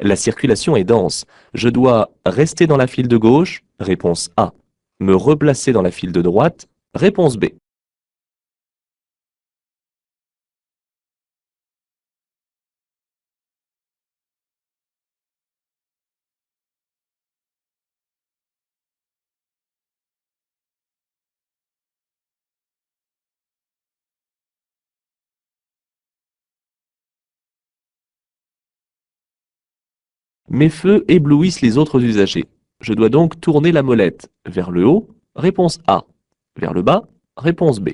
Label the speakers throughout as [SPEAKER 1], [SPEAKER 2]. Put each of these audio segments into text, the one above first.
[SPEAKER 1] La circulation est dense. Je dois rester dans la file de gauche, réponse A. Me replacer dans la file de droite, réponse B. Mes feux éblouissent les autres usagers. Je dois donc tourner la molette vers le haut, réponse A. Vers le bas, réponse B.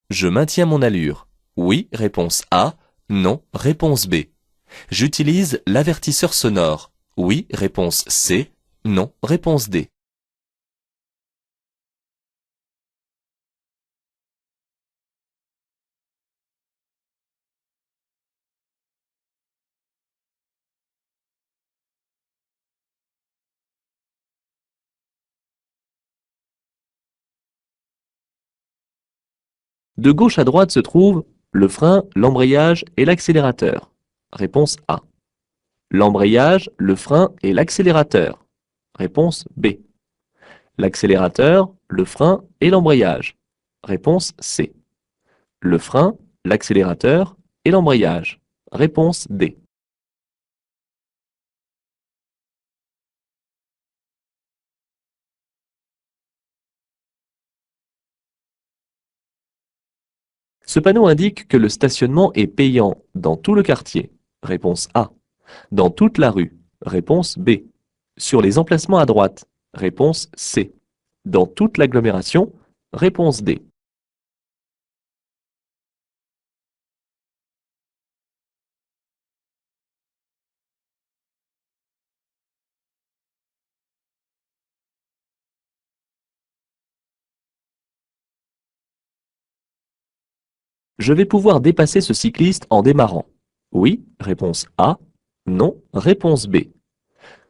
[SPEAKER 1] Je maintiens mon allure. Oui, réponse A. Non, réponse B. J'utilise l'avertisseur sonore. Oui, réponse C. Non, réponse D. De gauche à droite se trouvent le frein, l'embrayage et l'accélérateur. Réponse A. L'embrayage, le frein et l'accélérateur. Réponse B. L'accélérateur, le frein et l'embrayage. Réponse C. Le frein, l'accélérateur et l'embrayage. Réponse D. Ce panneau indique que le stationnement est payant dans tout le quartier. Réponse A. Dans toute la rue. Réponse B. Sur les emplacements à droite. Réponse C. Dans toute l'agglomération. Réponse D. Je vais pouvoir dépasser ce cycliste en démarrant. Oui, réponse A. Non, réponse B.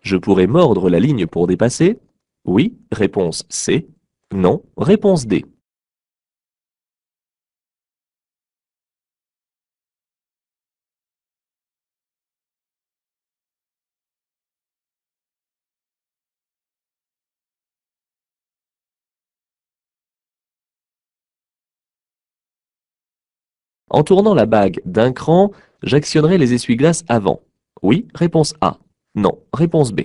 [SPEAKER 1] Je pourrais mordre la ligne pour dépasser. Oui, réponse C. Non, réponse D. En tournant la bague d'un cran, j'actionnerai les essuie-glaces avant. Oui, réponse A. Non, réponse B.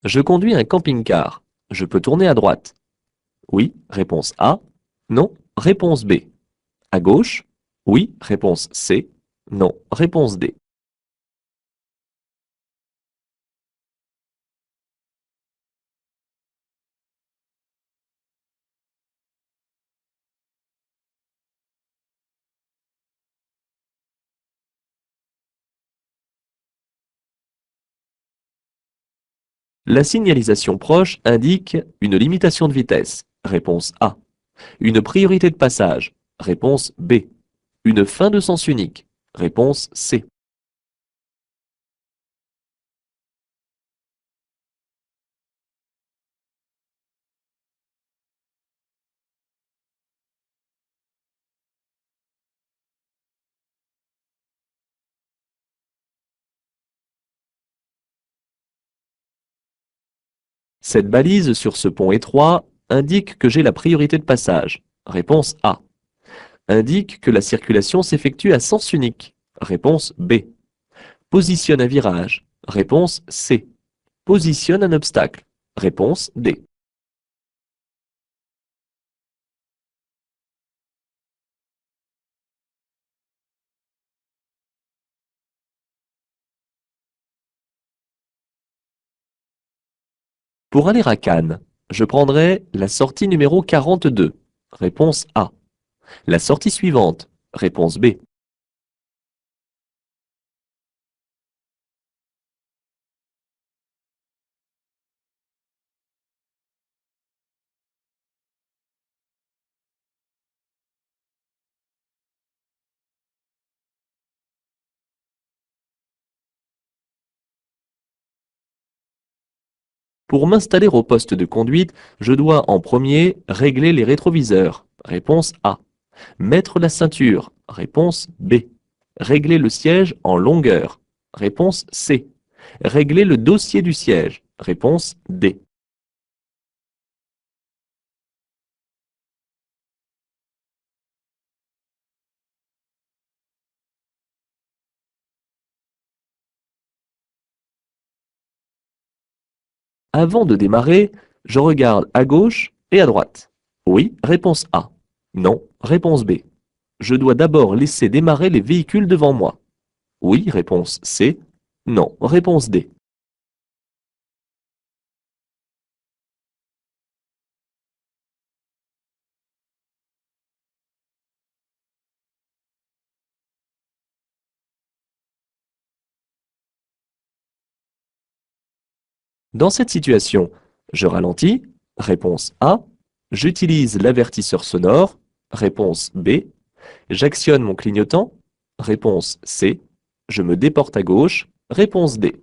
[SPEAKER 1] Je conduis un camping-car. Je peux tourner à droite. Oui, réponse A. Non, réponse B. À gauche. Oui, réponse C. Non, réponse D. La signalisation proche indique une limitation de vitesse. Réponse A. Une priorité de passage. Réponse B. Une fin de sens unique. Réponse C. Cette balise sur ce pont étroit indique que j'ai la priorité de passage. Réponse A. Indique que la circulation s'effectue à sens unique. Réponse B. Positionne un virage. Réponse C. Positionne un obstacle. Réponse D. Pour aller à Cannes, je prendrai la sortie numéro 42. Réponse A. La sortie suivante. Réponse B. Pour m'installer au poste de conduite, je dois en premier régler les rétroviseurs. Réponse A. Mettre la ceinture. Réponse B. Régler le siège en longueur. Réponse C. Régler le dossier du siège. Réponse D. Avant de démarrer, je regarde à gauche et à droite. Oui, réponse A. Non, réponse B. Je dois d'abord laisser démarrer les véhicules devant moi. Oui, réponse C. Non, réponse D. Dans cette situation, je ralentis. Réponse A. J'utilise l'avertisseur sonore. Réponse B. J'actionne mon clignotant. Réponse C. Je me déporte à gauche. Réponse D.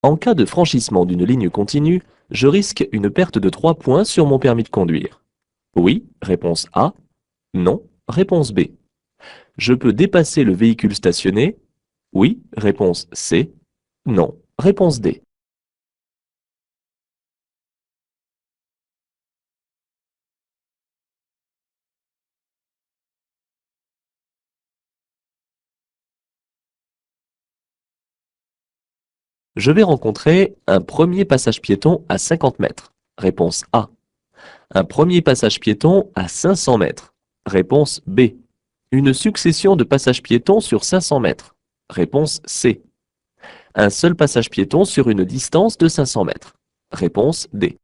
[SPEAKER 1] En cas de franchissement d'une ligne continue, je risque une perte de 3 points sur mon permis de conduire. Oui, réponse A. Non, réponse B. Je peux dépasser le véhicule stationné. Oui, réponse C. Non, réponse D. Je vais rencontrer un premier passage piéton à 50 mètres. Réponse A. Un premier passage piéton à 500 mètres. Réponse B. Une succession de passages piétons sur 500 mètres. Réponse C. Un seul passage piéton sur une distance de 500 mètres. Réponse D.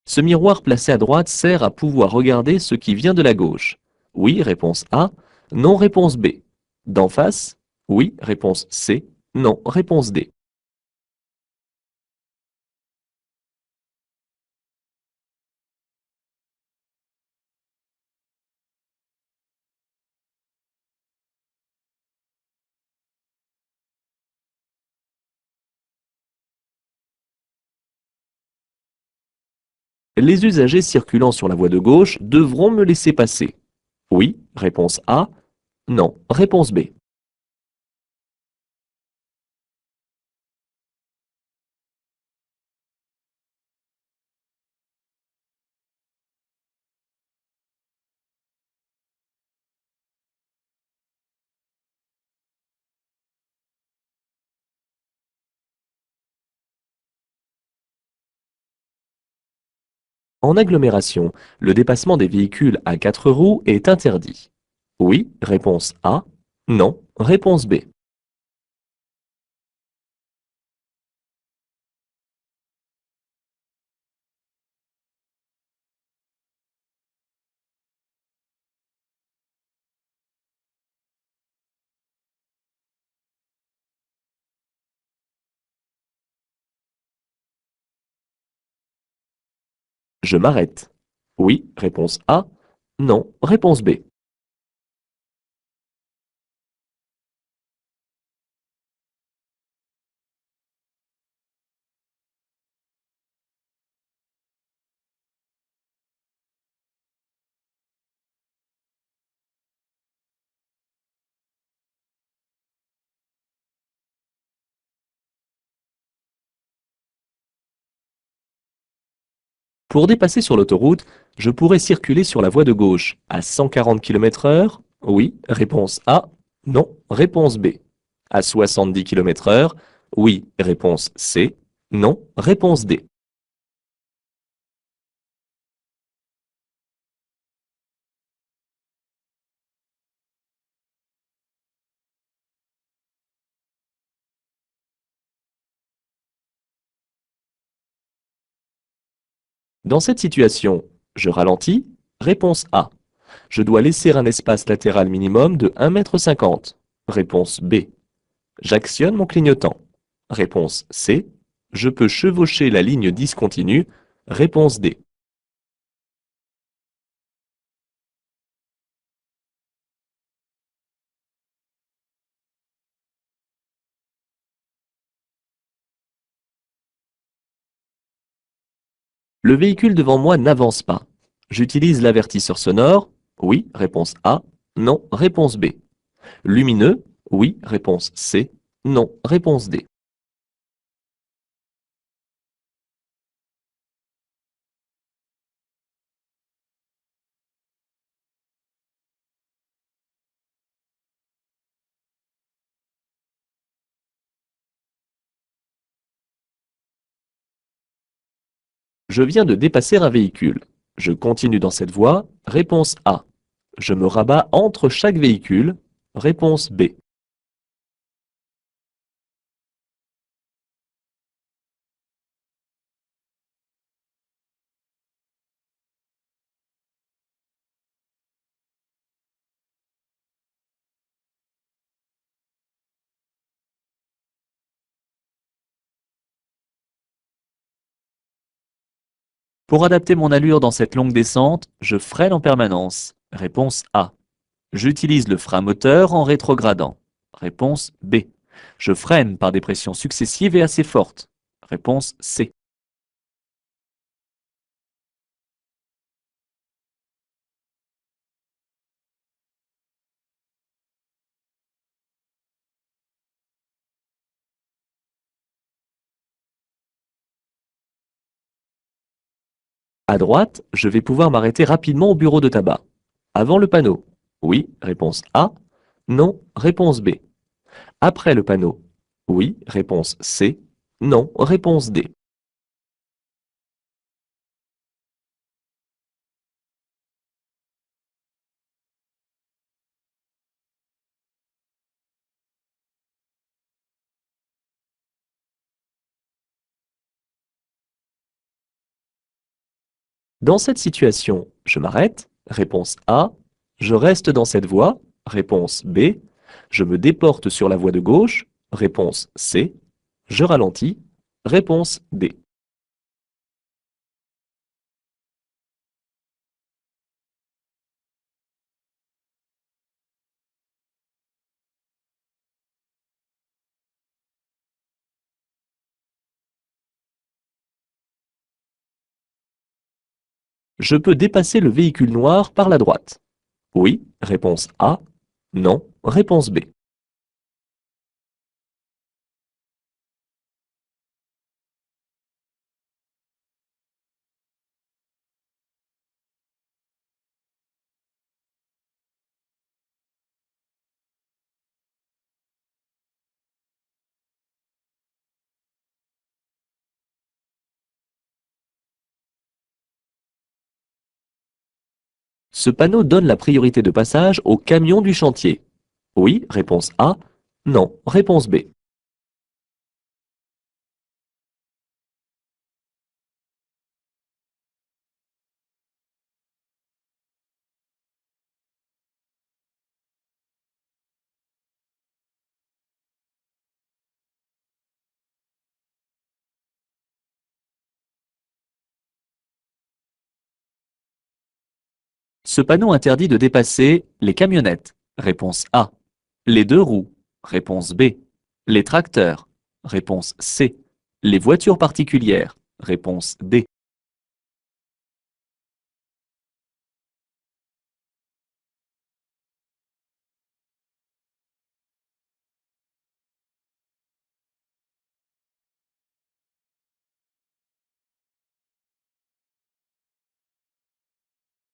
[SPEAKER 1] Ce miroir placé à droite sert à pouvoir regarder ce qui vient de la gauche. Oui, réponse A. Non, réponse B. D'en face? Oui, réponse C. Non, réponse D. Les usagers circulant sur la voie de gauche devront me laisser passer. Oui, réponse A. Non, réponse B. En agglomération, le dépassement des véhicules à 4 roues est interdit. Oui, réponse A. Non, réponse B. Je m'arrête. Oui, réponse A. Non, réponse B. Pour dépasser sur l'autoroute, je pourrais circuler sur la voie de gauche à 140 km/h. Oui, réponse A. Non, réponse B. À 70 km/h. Oui, réponse C. Non, réponse D. Dans cette situation, je ralentis. Réponse A. Je dois laisser un espace latéral minimum de 1,50 m. Réponse B. J'actionne mon clignotant. Réponse C. Je peux chevaucher la ligne discontinue. Réponse D. Le véhicule devant moi n'avance pas. J'utilise l'avertisseur sonore. Oui, réponse A. Non, réponse B. Lumineux. Oui, réponse C. Non, réponse D. Je viens de dépasser un véhicule. Je continue dans cette voie. Réponse A. Je me rabats entre chaque véhicule. Réponse B. Pour adapter mon allure dans cette longue descente, je freine en permanence. Réponse A. J'utilise le frein moteur en rétrogradant. Réponse B. Je freine par des pressions successives et assez fortes. Réponse C. À droite, je vais pouvoir m'arrêter rapidement au bureau de tabac. Avant le panneau. Oui, réponse A. Non, réponse B. Après le panneau. Oui, réponse C. Non, réponse D. Dans cette situation, je m'arrête. Réponse A. Je reste dans cette voie. Réponse B. Je me déporte sur la voie de gauche. Réponse C. Je ralentis. Réponse D. Je peux dépasser le véhicule noir par la droite. Oui. Réponse A. Non. Réponse B. Ce panneau donne la priorité de passage aux camions du chantier. Oui. Réponse A. Non. Réponse B. Ce panneau interdit de dépasser les camionnettes. Réponse A. Les deux roues. Réponse B. Les tracteurs. Réponse C. Les voitures particulières. Réponse D.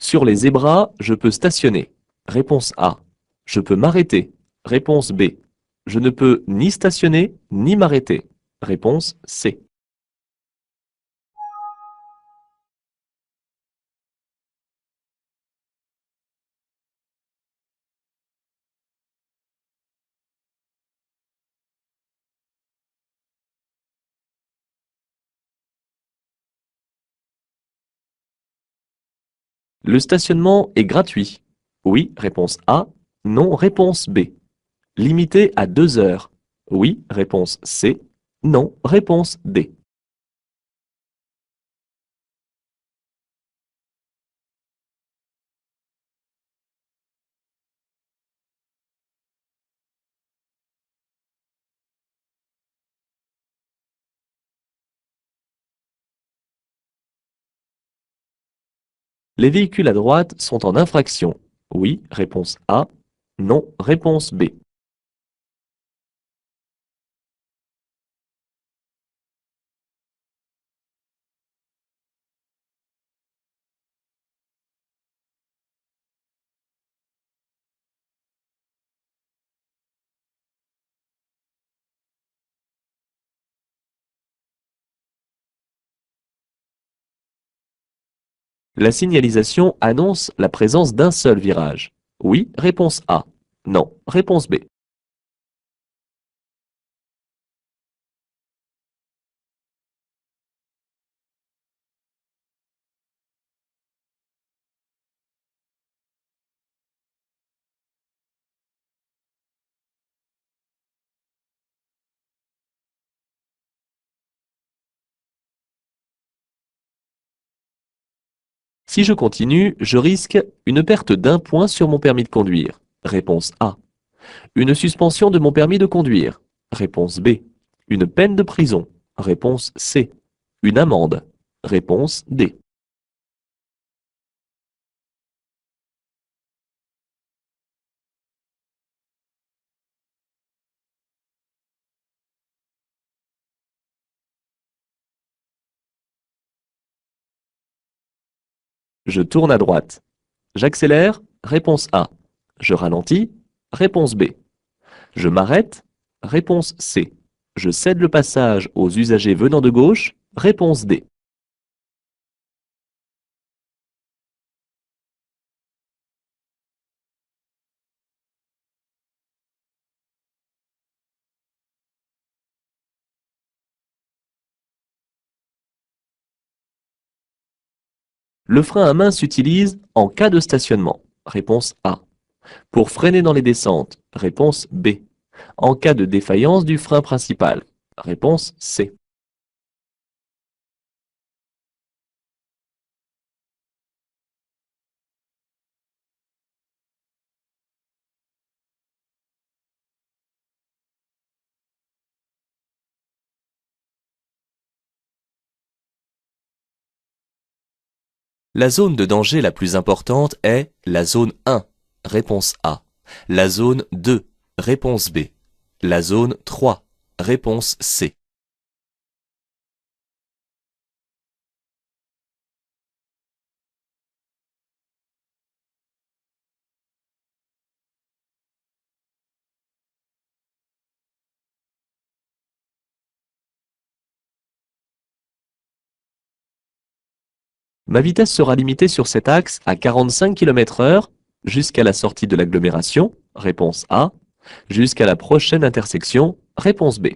[SPEAKER 1] Sur les zébras, je peux stationner. Réponse A. Je peux m'arrêter. Réponse B. Je ne peux ni stationner ni m'arrêter. Réponse C. Le stationnement est gratuit. Oui, réponse A. Non, réponse B. Limité à 2 heures. Oui, réponse C. Non, réponse D. Les véhicules à droite sont en infraction. Oui, réponse A. Non, réponse B. La signalisation annonce la présence d'un seul virage. Oui, réponse A. Non, réponse B. Si je continue, je risque une perte d'un point sur mon permis de conduire. Réponse A. Une suspension de mon permis de conduire. Réponse B. Une peine de prison. Réponse C. Une amende. Réponse D. Je tourne à droite. J'accélère. Réponse A. Je ralentis. Réponse B. Je m'arrête. Réponse C. Je cède le passage aux usagers venant de gauche. Réponse D. Le frein à main s'utilise en cas de stationnement. Réponse A. Pour freiner dans les descentes. Réponse B. En cas de défaillance du frein principal. Réponse C. La zone de danger la plus importante est la zone 1. Réponse A. La zone 2. Réponse B. La zone 3. Réponse C. Ma vitesse sera limitée sur cet axe à 45 km/h jusqu'à la sortie de l'agglomération. Réponse A. Jusqu'à la prochaine intersection. Réponse B.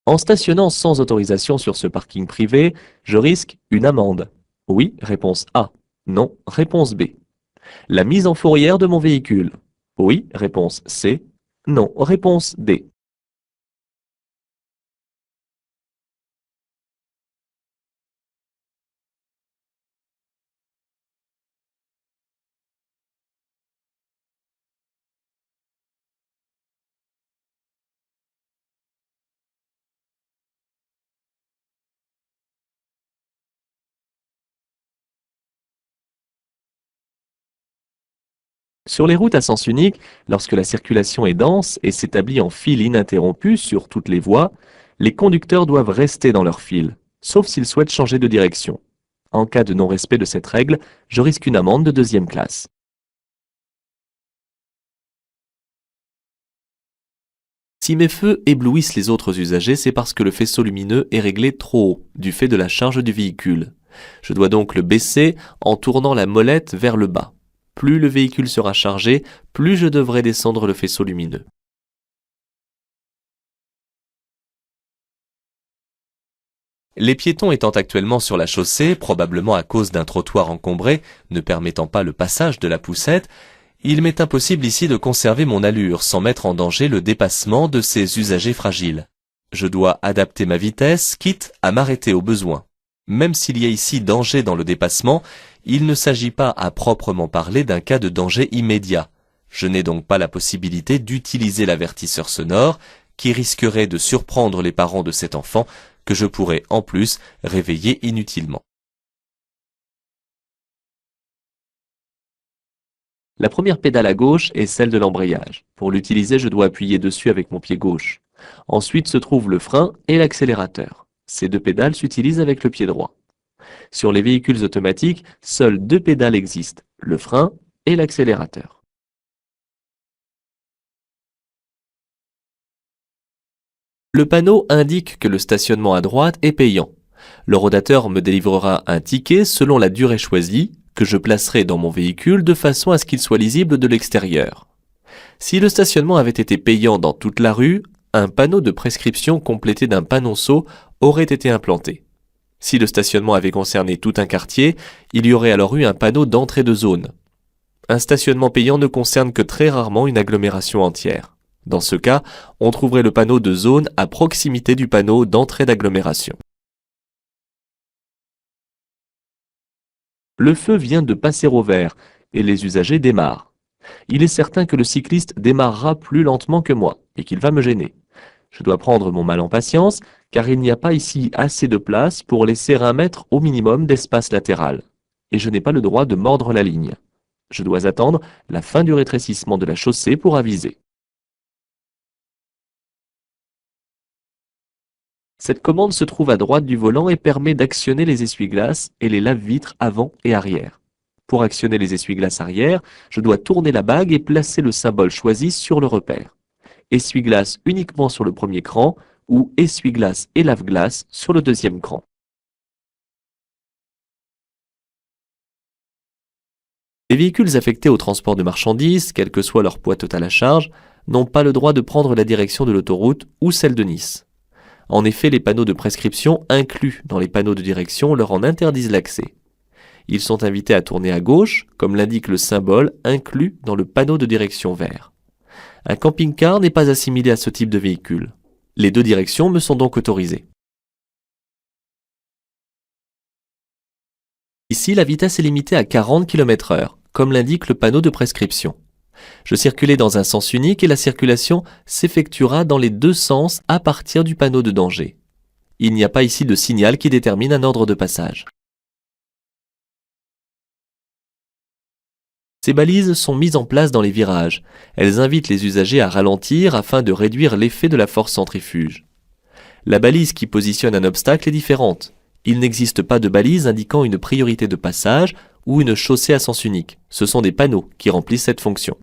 [SPEAKER 1] En stationnant sans autorisation sur ce parking privé, je risque une amende. Oui, réponse A. Non, réponse B. La mise en fourrière de mon véhicule. Oui, réponse C. Non, réponse D. Sur les routes à sens unique, lorsque la circulation est dense et s'établit en file ininterrompue sur toutes les voies, les conducteurs doivent rester dans leur file, sauf s'ils souhaitent changer de direction. En cas de non-respect de cette règle, je risque une amende de deuxième classe. Si mes feux éblouissent les autres usagers, c'est parce que le faisceau lumineux est réglé trop haut, du fait de la charge du véhicule. Je dois donc le baisser en tournant la molette vers le bas. Plus le véhicule sera chargé, plus je devrai descendre le faisceau lumineux. Les piétons étant actuellement sur la chaussée, probablement à cause d'un trottoir encombré, ne permettant pas le passage de la poussette, il m'est impossible ici de conserver mon allure sans mettre en danger le dépassement de ces usagers fragiles. Je dois adapter ma vitesse, quitte à m'arrêter au besoin. Même s'il y a ici danger dans le dépassement, il ne s'agit pas à proprement parler d'un cas de danger immédiat. Je n'ai donc pas la possibilité d'utiliser l'avertisseur sonore qui risquerait de surprendre les parents de cet enfant que je pourrais en plus réveiller inutilement. La première pédale à gauche est celle de l'embrayage. Pour l'utiliser, je dois appuyer dessus avec mon pied gauche. Ensuite se trouvent le frein et l'accélérateur. Ces deux pédales s'utilisent avec le pied droit. Sur les véhicules automatiques, seules deux pédales existent, le frein et l'accélérateur. Le panneau indique que le stationnement à droite est payant. Le rodateur me délivrera un ticket selon la durée choisie, que je placerai dans mon véhicule de façon à ce qu'il soit lisible de l'extérieur. Si le stationnement avait été payant dans toute la rue, un panneau de prescription complété d'un panonceau aurait été implanté. Si le stationnement avait concerné tout un quartier, il y aurait alors eu un panneau d'entrée de zone. Un stationnement payant ne concerne que très rarement une agglomération entière. Dans ce cas, on trouverait le panneau de zone à proximité du panneau d'entrée d'agglomération. Le feu vient de passer au vert et les usagers démarrent. Il est certain que le cycliste démarrera plus lentement que moi et qu'il va me gêner. Je dois prendre mon mal en patience car il n'y a pas ici assez de place pour laisser 1 mètre au minimum d'espace latéral. Et je n'ai pas le droit de mordre la ligne. Je dois attendre la fin du rétrécissement de la chaussée pour aviser. Cette commande se trouve à droite du volant et permet d'actionner les essuie-glaces et les lave-vitres avant et arrière. Pour actionner les essuie-glaces arrière, je dois tourner la bague et placer le symbole choisi sur le repère. Essuie-glace uniquement sur le premier cran ou essuie-glace et lave-glace sur le deuxième cran. Les véhicules affectés au transport de marchandises, quel que soit leur poids total à charge, n'ont pas le droit de prendre la direction de l'autoroute ou celle de Nice. En effet, les panneaux de prescription inclus dans les panneaux de direction leur en interdisent l'accès. Ils sont invités à tourner à gauche, comme l'indique le symbole inclus dans le panneau de direction vert. Un camping-car n'est pas assimilé à ce type de véhicule. Les deux directions me sont donc autorisées. Ici, la vitesse est limitée à 40 km/h, comme l'indique le panneau de prescription. Je circulais dans un sens unique et la circulation s'effectuera dans les deux sens à partir du panneau de danger. Il n'y a pas ici de signal qui détermine un ordre de passage. Ces balises sont mises en place dans les virages. Elles invitent les usagers à ralentir afin de réduire l'effet de la force centrifuge. La balise qui positionne un obstacle est différente. Il n'existe pas de balise indiquant une priorité de passage ou une chaussée à sens unique. Ce sont des panneaux qui remplissent cette fonction.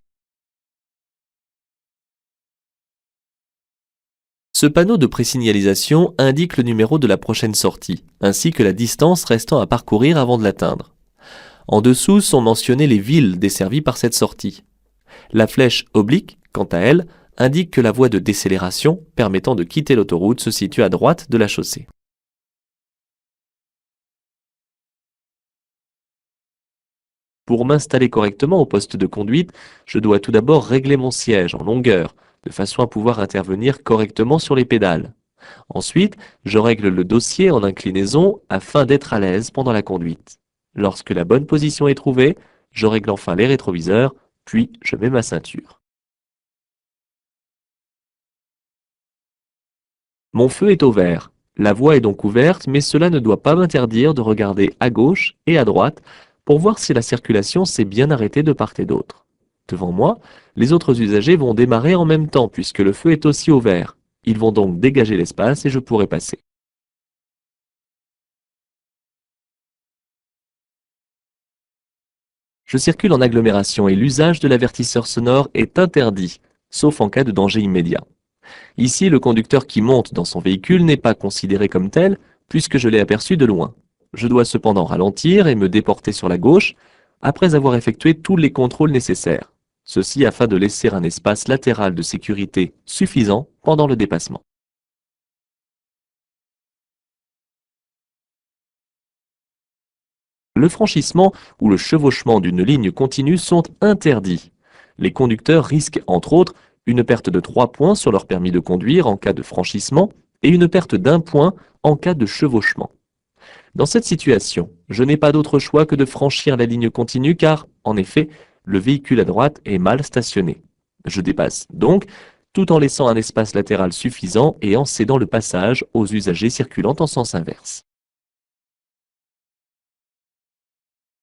[SPEAKER 1] Ce panneau de présignalisation indique le numéro de la prochaine sortie, ainsi que la distance restant à parcourir avant de l'atteindre. En dessous sont mentionnées les villes desservies par cette sortie. La flèche oblique, quant à elle, indique que la voie de décélération permettant de quitter l'autoroute se situe à droite de la chaussée. Pour m'installer correctement au poste de conduite, je dois tout d'abord régler mon siège en longueur, de façon à pouvoir intervenir correctement sur les pédales. Ensuite, je règle le dossier en inclinaison afin d'être à l'aise pendant la conduite. Lorsque la bonne position est trouvée, je règle enfin les rétroviseurs, puis je mets ma ceinture. Mon feu est au vert. La voie est donc ouverte, mais cela ne doit pas m'interdire de regarder à gauche et à droite pour voir si la circulation s'est bien arrêtée de part et d'autre. Devant moi, les autres usagers vont démarrer en même temps puisque le feu est aussi au vert. Ils vont donc dégager l'espace et je pourrai passer. Je circule en agglomération et l'usage de l'avertisseur sonore est interdit, sauf en cas de danger immédiat. Ici, le conducteur qui monte dans son véhicule n'est pas considéré comme tel puisque je l'ai aperçu de loin. Je dois cependant ralentir et me déporter sur la gauche après avoir effectué tous les contrôles nécessaires. Ceci afin de laisser un espace latéral de sécurité suffisant pendant le dépassement. Le franchissement ou le chevauchement d'une ligne continue sont interdits. Les conducteurs risquent, entre autres, une perte de 3 points sur leur permis de conduire en cas de franchissement et une perte d'1 point en cas de chevauchement. Dans cette situation, je n'ai pas d'autre choix que de franchir la ligne continue car, en effet, le véhicule à droite est mal stationné. Je dépasse donc, tout en laissant un espace latéral suffisant et en cédant le passage aux usagers circulant en sens inverse.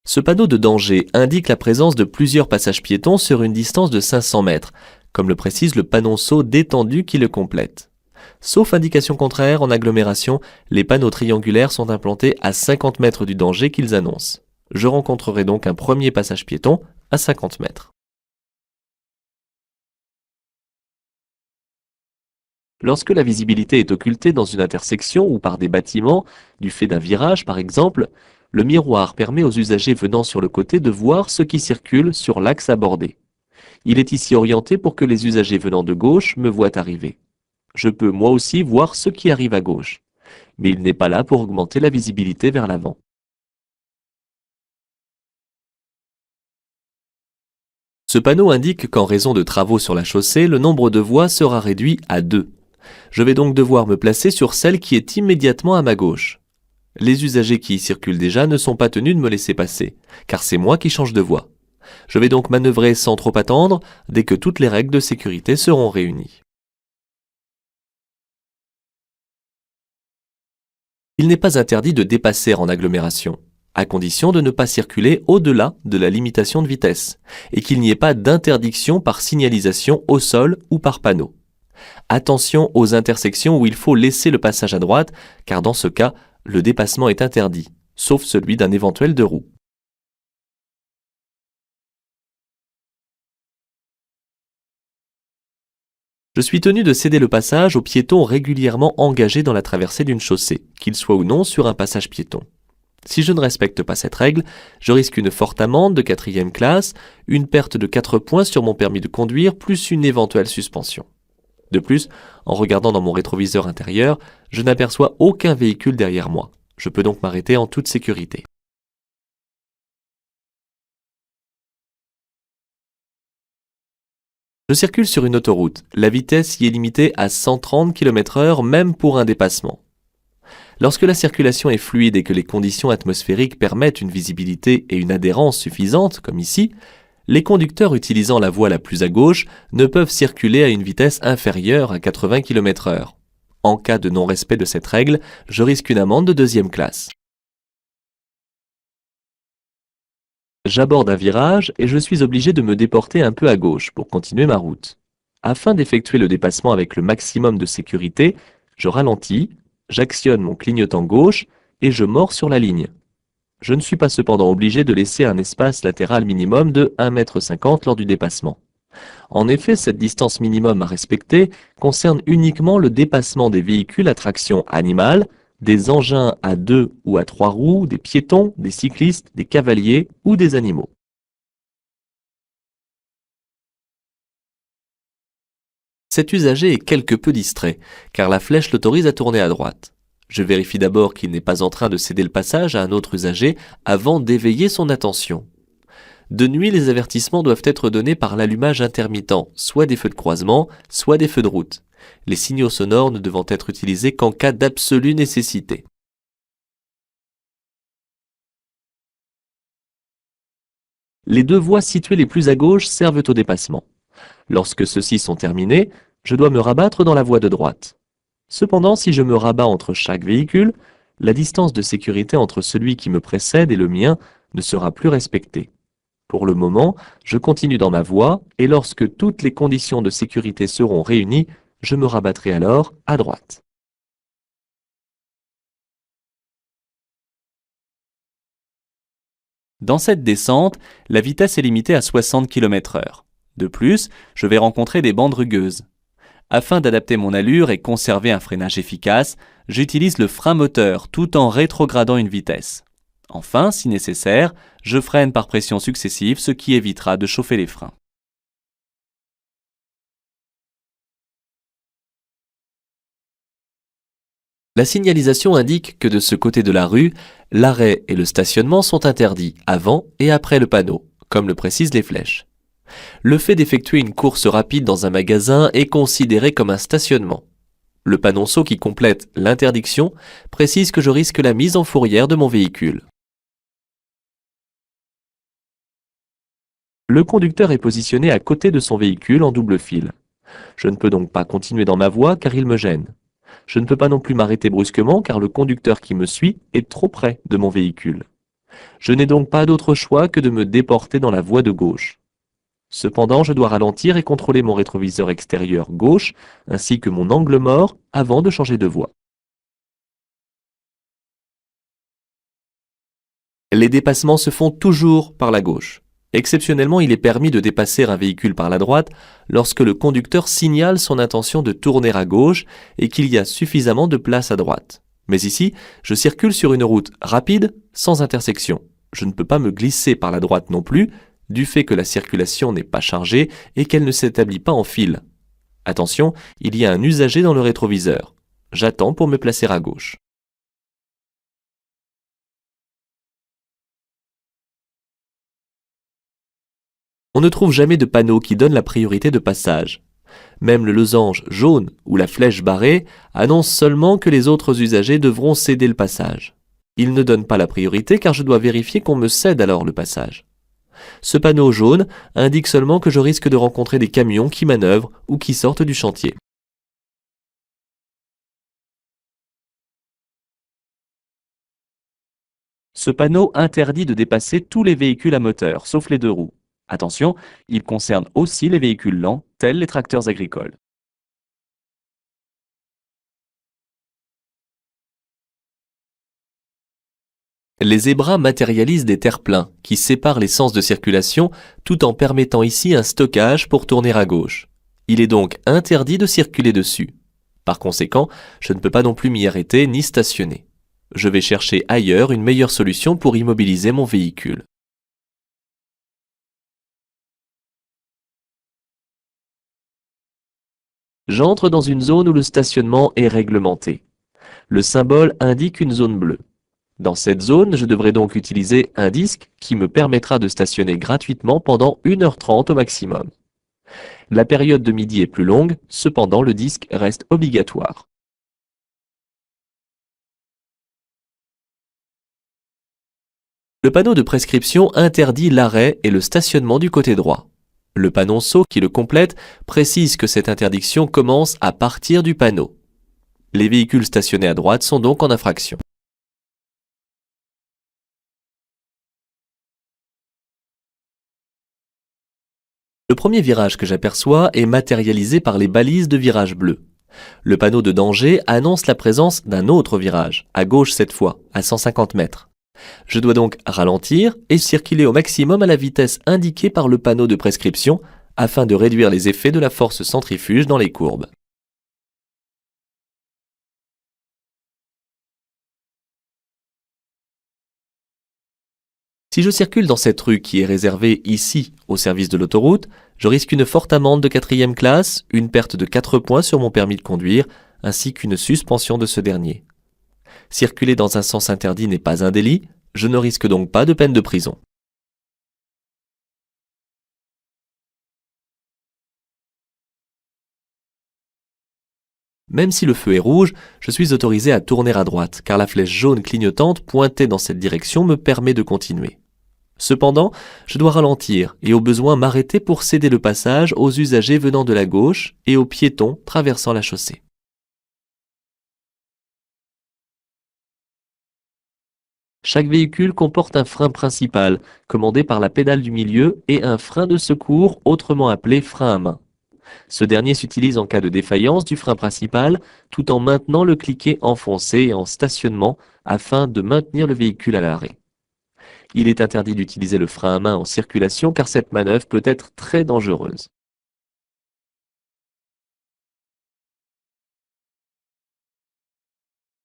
[SPEAKER 1] Ce panneau de danger indique la présence de plusieurs passages piétons sur une distance de 500 mètres, comme le précise le panonceau détendu qui le complète. Sauf indication contraire, en agglomération, les panneaux triangulaires sont implantés à 50 mètres du danger qu'ils annoncent. Je rencontrerai donc un premier passage piéton à 50 mètres. Lorsque la visibilité est occultée dans une intersection ou par des bâtiments, du fait d'un virage par exemple, le miroir permet aux usagers venant sur le côté de voir ce qui circule sur l'axe abordé. Il est ici orienté pour que les usagers venant de gauche me voient arriver. Je peux moi aussi voir ce qui arrive à gauche, mais il n'est pas là pour augmenter la visibilité vers l'avant. Ce panneau indique qu'en raison de travaux sur la chaussée, le nombre de voies sera réduit à 2. Je vais donc devoir me placer sur celle qui est immédiatement à ma gauche. Les usagers qui y circulent déjà ne sont pas tenus de me laisser passer, car c'est moi qui change de voie. Je vais donc manœuvrer sans trop attendre dès que toutes les règles de sécurité seront réunies. Il n'est pas interdit de dépasser en agglomération, à condition de ne pas circuler au-delà de la limitation de vitesse, et qu'il n'y ait pas d'interdiction par signalisation au sol ou par panneau. Attention aux intersections où il faut laisser le passage à droite, car dans ce cas, le dépassement est interdit, sauf celui d'un éventuel deux roues. Je suis tenu de céder le passage aux piétons régulièrement engagés dans la traversée d'une chaussée, qu'ils soient ou non sur un passage piéton. Si je ne respecte pas cette règle, je risque une forte amende de 4e classe, une perte de 4 points sur mon permis de conduire, plus une éventuelle suspension. De plus, en regardant dans mon rétroviseur intérieur, je n'aperçois aucun véhicule derrière moi. Je peux donc m'arrêter en toute sécurité. Je circule sur une autoroute. La vitesse y est limitée à 130 km/h même pour un dépassement. Lorsque la circulation est fluide et que les conditions atmosphériques permettent une visibilité et une adhérence suffisantes, comme ici, les conducteurs utilisant la voie la plus à gauche ne peuvent circuler à une vitesse inférieure à 80 km/h. En cas de non-respect de cette règle, je risque une amende de 2e classe. J'aborde un virage et je suis obligé de me déporter un peu à gauche pour continuer ma route. Afin d'effectuer le dépassement avec le maximum de sécurité, je ralentis, j'actionne mon clignotant gauche et je mords sur la ligne. Je ne suis pas cependant obligé de laisser un espace latéral minimum de 1,50 m lors du dépassement. En effet, cette distance minimum à respecter concerne uniquement le dépassement des véhicules à traction animale, des engins à 2 ou à 3 roues, des piétons, des cyclistes, des cavaliers ou des animaux. Cet usager est quelque peu distrait, car la flèche l'autorise à tourner à droite. Je vérifie d'abord qu'il n'est pas en train de céder le passage à un autre usager avant d'éveiller son attention. De nuit, les avertissements doivent être donnés par l'allumage intermittent, soit des feux de croisement, soit des feux de route. Les signaux sonores ne devant être utilisés qu'en cas d'absolue nécessité. Les 2 voies situées les plus à gauche servent au dépassement. Lorsque ceux-ci sont terminés, je dois me rabattre dans la voie de droite. Cependant, si je me rabats entre chaque véhicule, la distance de sécurité entre celui qui me précède et le mien ne sera plus respectée. Pour le moment, je continue dans ma voie et lorsque toutes les conditions de sécurité seront réunies, je me rabattrai alors à droite.
[SPEAKER 2] Dans cette descente, la vitesse est limitée à 60 km/h. De plus, je vais rencontrer des bandes rugueuses. Afin d'adapter mon allure et conserver un freinage efficace, j'utilise le frein moteur tout en rétrogradant une vitesse. Enfin, si nécessaire, je freine par pression successive, ce qui évitera de chauffer les freins.
[SPEAKER 1] La signalisation indique que de ce côté de la rue, l'arrêt et le stationnement sont interdits avant et après le panneau, comme le précisent les flèches. Le fait d'effectuer une course rapide dans un magasin est considéré comme un stationnement. Le panonceau qui complète l'interdiction précise que je risque la mise en fourrière de mon véhicule. Le conducteur est positionné à côté de son véhicule en double file. Je ne peux donc pas continuer dans ma voie car il me gêne. Je ne peux pas non plus m'arrêter brusquement car le conducteur qui me suit est trop près de mon véhicule. Je n'ai donc pas d'autre choix que de me déporter dans la voie de gauche. Cependant, je dois ralentir et contrôler mon rétroviseur extérieur gauche ainsi que mon angle mort avant de changer de voie. Les dépassements se font toujours par la gauche. Exceptionnellement, il est permis de dépasser un véhicule par la droite lorsque le conducteur signale son intention de tourner à gauche et qu'il y a suffisamment de place à droite. Mais ici, je circule sur une route rapide, sans intersection. Je ne peux pas me glisser par la droite non plus, du fait que la circulation n'est pas chargée et qu'elle ne s'établit pas en file. Attention, il y a un usager dans le rétroviseur. J'attends pour me placer à gauche. On ne trouve jamais de panneau qui donne la priorité de passage. Même le losange jaune ou la flèche barrée annoncent seulement que les autres usagers devront céder le passage. Il ne donne pas la priorité car je dois vérifier qu'on me cède alors le passage. Ce panneau jaune indique seulement que je risque de rencontrer des camions qui manœuvrent ou qui sortent du chantier. Ce panneau interdit de dépasser tous les véhicules à moteur, sauf les deux roues. Attention, il concerne aussi les véhicules lents, tels les tracteurs agricoles. Les zébras matérialisent des terre-pleins qui séparent les sens de circulation tout en permettant ici un stockage pour tourner à gauche. Il est donc interdit de circuler dessus. Par conséquent, je ne peux pas non plus m'y arrêter ni stationner. Je vais chercher ailleurs une meilleure solution pour immobiliser mon véhicule. J'entre dans une zone où le stationnement est réglementé. Le symbole indique une zone bleue. Dans cette zone, je devrais donc utiliser un disque qui me permettra de stationner gratuitement pendant 1h30 au maximum. La période de midi est plus longue, cependant le disque reste obligatoire. Le panneau de prescription interdit l'arrêt et le stationnement du côté droit. Le panonceau qui le complète précise que cette interdiction commence à partir du panneau. Les véhicules stationnés à droite sont donc en infraction. Le premier virage que j'aperçois est matérialisé par les balises de virage bleu. Le panneau de danger annonce la présence d'un autre virage, à gauche cette fois, à 150 mètres. Je dois donc ralentir et circuler au maximum à la vitesse indiquée par le panneau de prescription afin de réduire les effets de la force centrifuge dans les courbes. Si je circule dans cette rue qui est réservée ici au service de l'autoroute, je risque une forte amende de 4e classe, une perte de 4 points sur mon permis de conduire, ainsi qu'une suspension de ce dernier. Circuler dans un sens interdit n'est pas un délit, je ne risque donc pas de peine de prison. Même si le feu est rouge, je suis autorisé à tourner à droite, car la flèche jaune clignotante pointée dans cette direction me permet de continuer. Cependant, je dois ralentir et au besoin m'arrêter pour céder le passage aux usagers venant de la gauche et aux piétons traversant la chaussée. Chaque véhicule comporte un frein principal, commandé par la pédale du milieu, et un frein de secours, autrement appelé frein à main. Ce dernier s'utilise en cas de défaillance du frein principal, tout en maintenant le cliquet enfoncé et en stationnement afin de maintenir le véhicule à l'arrêt. Il est interdit d'utiliser le frein à main en circulation car cette manœuvre peut être très dangereuse.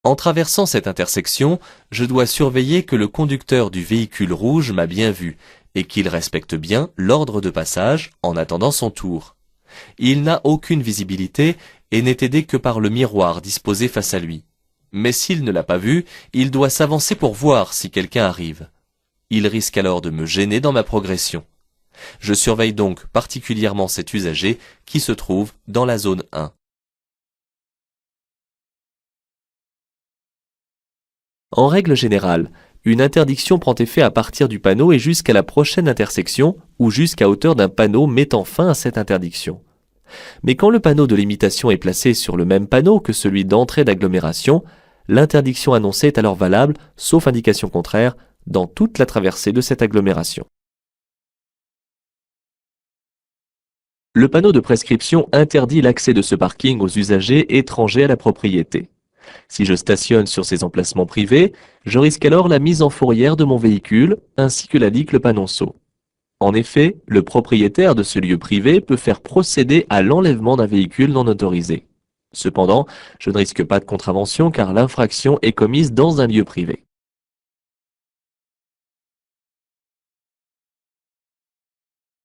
[SPEAKER 2] En traversant cette intersection, je dois surveiller que le conducteur du véhicule rouge m'a bien vu et qu'il respecte bien l'ordre de passage en attendant son tour. Il n'a aucune visibilité et n'est aidé que par le miroir disposé face à lui. Mais s'il ne l'a pas vu, il doit s'avancer pour voir si quelqu'un arrive. Il risque alors de me gêner dans ma progression. Je surveille donc particulièrement cet usager qui se trouve dans la zone 1.
[SPEAKER 1] En règle générale, une interdiction prend effet à partir du panneau et jusqu'à la prochaine intersection ou jusqu'à hauteur d'un panneau mettant fin à cette interdiction. Mais quand le panneau de limitation est placé sur le même panneau que celui d'entrée d'agglomération, l'interdiction annoncée est alors valable, sauf indication contraire, dans toute la traversée de cette agglomération. Le panneau de prescription interdit l'accès de ce parking aux usagers étrangers à la propriété. Si je stationne sur ces emplacements privés, je risque alors la mise en fourrière de mon véhicule, ainsi que l'indique le panonceau. En effet, le propriétaire de ce lieu privé peut faire procéder à l'enlèvement d'un véhicule non autorisé. Cependant, je ne risque pas de contravention car l'infraction est commise dans un lieu privé.